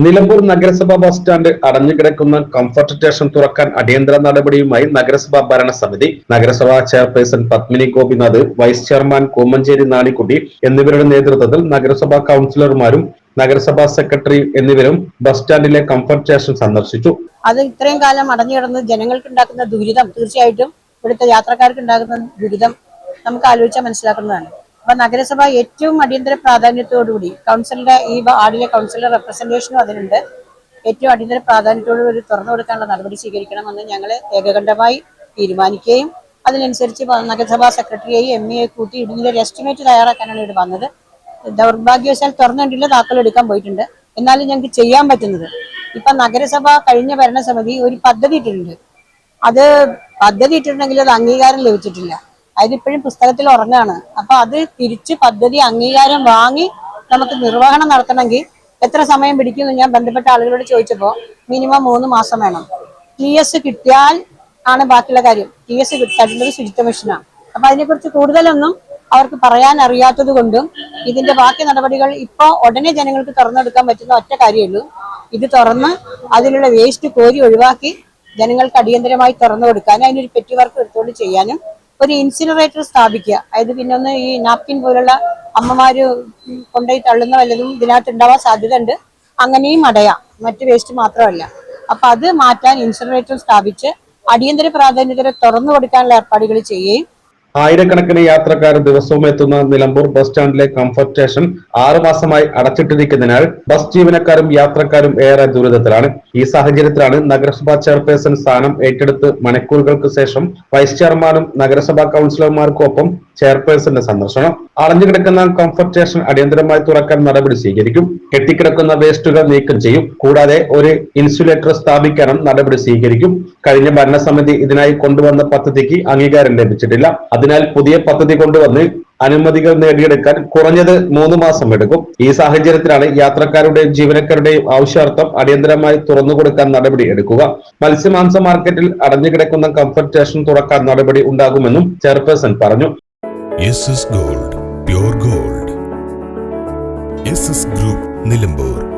നിലമ്പൂർ നഗരസഭ bus stand അടഞ്ഞുകിടക്കുന്ന comfort station തുറക്കാൻ അടിയന്തര നടപടിയുമായി നഗരസഭാ ഭരണസമിതി. നഗരസഭാ chairperson Padmini Gopinath, vice chairman Koomancheri Nanikutty എന്നിവരുടെ നേതൃത്വത്തിൽ നഗരസഭാ കൌൺസിലർമാരും നഗരസഭാ സെക്രട്ടറി എന്നിവരും ബസ് സ്റ്റാൻഡിലെ കംഫർട്ട് സ്റ്റേഷൻ സന്ദർശിച്ചു. അത് ഇത്രയും കാലം അടഞ്ഞുകിടന്ന് ജനങ്ങൾക്ക് ഉണ്ടാക്കുന്ന ദുരിതം, തീർച്ചയായിട്ടും ഇവിടുത്തെ യാത്രക്കാർക്ക് ഉണ്ടാക്കുന്ന ദുരിതം നമുക്ക് ആലോചിച്ചാൽ മനസ്സിലാക്കുന്നതാണ്. അപ്പൊ നഗരസഭ ഏറ്റവും അടിയന്തര പ്രാധാന്യത്തോടുകൂടി കൗൺസിലിന്റെ ഈ വാർഡിലെ കൗൺസിലർ റെപ്രസെന്റേഷനും അതിനുണ്ട്. ഏറ്റവും അടിയന്തര പ്രാധാന്യത്തോടുകൂടി തുറന്നു കൊടുക്കാനുള്ള നടപടി സ്വീകരിക്കണമെന്ന് ഞങ്ങൾ ഏകകണ്ഠമായി തീരുമാനിക്കുകയും അതിനനുസരിച്ച് നഗരസഭാ സെക്രട്ടറിയെയും എംഇയെ കൂട്ടി ഇതിന്റെ ഒരു എസ്റ്റിമേറ്റ് തയ്യാറാക്കാനാണ് ഇവിടെ വന്നത്. ദൗർഭാഗ്യവശാൽ തുറന്നിട്ടില്ല, താക്കോൽ എടുക്കാൻ പോയിട്ടുണ്ട്. എന്നാലും ഞങ്ങൾക്ക് ചെയ്യാൻ പറ്റുന്നത്, ഇപ്പൊ നഗരസഭ കഴിഞ്ഞ ഭരണസമിതി ഒരു പദ്ധതി ഇട്ടിട്ടുണ്ട്. അത് പദ്ധതി ഇട്ടിട്ടുണ്ടെങ്കിൽ അത് അംഗീകാരം ലഭിച്ചിട്ടില്ല. അതിപ്പോഴും പുസ്തകത്തിൽ ഉറങ്ങാണ്. അപ്പൊ അത് തിരിച്ച് പദ്ധതി അംഗീകാരം വാങ്ങി നമുക്ക് നിർവഹണം നടത്തണമെങ്കിൽ എത്ര സമയം പിടിക്കുമെന്ന് ഞാൻ ബന്ധപ്പെട്ട ആളുകളോട് ചോദിച്ചപ്പോൾ മിനിമം 3 മാസം വേണം. TS കിട്ടിയാൽ ആണ് ബാക്കിയുള്ള കാര്യം. TS കിട്ടാറുള്ളത് ശുചിത്വ മിഷനാണ്. അപ്പൊ അതിനെക്കുറിച്ച് കൂടുതലൊന്നും അവർക്ക് പറയാൻ അറിയാത്തത് കൊണ്ടും ഇതിന്റെ ബാക്കി നടപടികൾ ഇപ്പൊ ഉടനെ ജനങ്ങൾക്ക് തുറന്നെടുക്കാൻ പറ്റുന്ന ഒറ്റ കാര്യമുള്ളൂ. ഇത് തുറന്ന് അതിലുള്ള വേസ്റ്റ് കോരി ഒഴിവാക്കി ജനങ്ങൾക്ക് അടിയന്തരമായി തുറന്നു കൊടുക്കാനും അതിനൊരു പെറ്റി വർക്ക് എടുത്തുകൊണ്ട് ചെയ്യാനും ഒരു ഇൻസിനറേറ്റർ സ്ഥാപിക്കുക. അതായത് പിന്നെ ഒന്ന് ഈ നാപ്കിൻ പോലുള്ള അമ്മമാര് കൊണ്ടുപോയി തള്ളുന്ന വല്ലതും ഇതിനകത്ത് ഉണ്ടാവാൻ സാധ്യത ഉണ്ട്. അങ്ങനെയും അടയാം, മറ്റു വേസ്റ്റ് മാത്രമല്ല. അപ്പൊ അത് മാറ്റാൻ ഇൻസിനറേറ്റർ സ്ഥാപിച്ച് അടിയന്തര പ്രാധാന്യത്തോടെ തുറന്നു കൊടുക്കാനുള്ള ഏർപ്പാടുകൾ ചെയ്യുകയും. ആയിരക്കണക്കിന് യാത്രക്കാർ ദിവസവും എത്തുന്ന നിലമ്പൂർ ബസ് സ്റ്റാൻഡിലെ കംഫർട്ട് സ്റ്റേഷൻ 6 മാസമായി അടച്ചിട്ടിരിക്കുന്നതിനാൽ ബസ് ജീവനക്കാരും യാത്രക്കാരും ഏറെ ദുരിതത്തിലാണ്. ഈ സാഹചര്യത്തിലാണ് നഗരസഭാ ചെയർപേഴ്സൺ സ്ഥാനം ഏറ്റെടുത്ത് മണിക്കൂറുകൾക്ക് ശേഷം വൈസ് ചെയർമാനും നഗരസഭാ കൌൺസിലർമാർക്കൊപ്പം ചെയർപേഴ്സന്റെ സന്ദർശനം. അടഞ്ഞുകിടക്കുന്ന കംഫർട്ട് സ്റ്റേഷൻ അടിയന്തരമായി തുറക്കാൻ നടപടി സ്വീകരിക്കും. കെട്ടിക്കിടക്കുന്ന വേസ്റ്റുകൾ നീക്കം ചെയ്യും. കൂടാതെ ഒരു ഇൻസുലേറ്റർ സ്ഥാപിക്കാനും നടപടി സ്വീകരിക്കും. കഴിഞ്ഞ ഭരണസമിതി ഇതിനായി കൊണ്ടുവന്ന പദ്ധതിക്ക് അംഗീകാരം ലഭിച്ചിട്ടില്ല. അതിനാൽ പുതിയ പദ്ധതി കൊണ്ടുവന്ന് അനുമതികൾ നേടിയെടുക്കാൻ കുറഞ്ഞത് 3 മാസം എടുക്കും. ഈ സാഹചര്യത്തിലാണ് യാത്രക്കാരുടെയും ജീവനക്കാരുടെയും ആവശ്യാർത്ഥം അടിയന്തരമായി തുറന്നുകൊടുക്കാൻ നടപടി എടുക്കുക. മത്സ്യമാംസ മാർക്കറ്റിൽ അടഞ്ഞുകിടക്കുന്ന കംഫർട്ട് സ്റ്റേഷൻ തുറക്കാൻ നടപടി ഉണ്ടാകുമെന്നും ചെയർപേഴ്സൺ പറഞ്ഞു. SS Gold, Pure Gold. SS Group, Nilambur.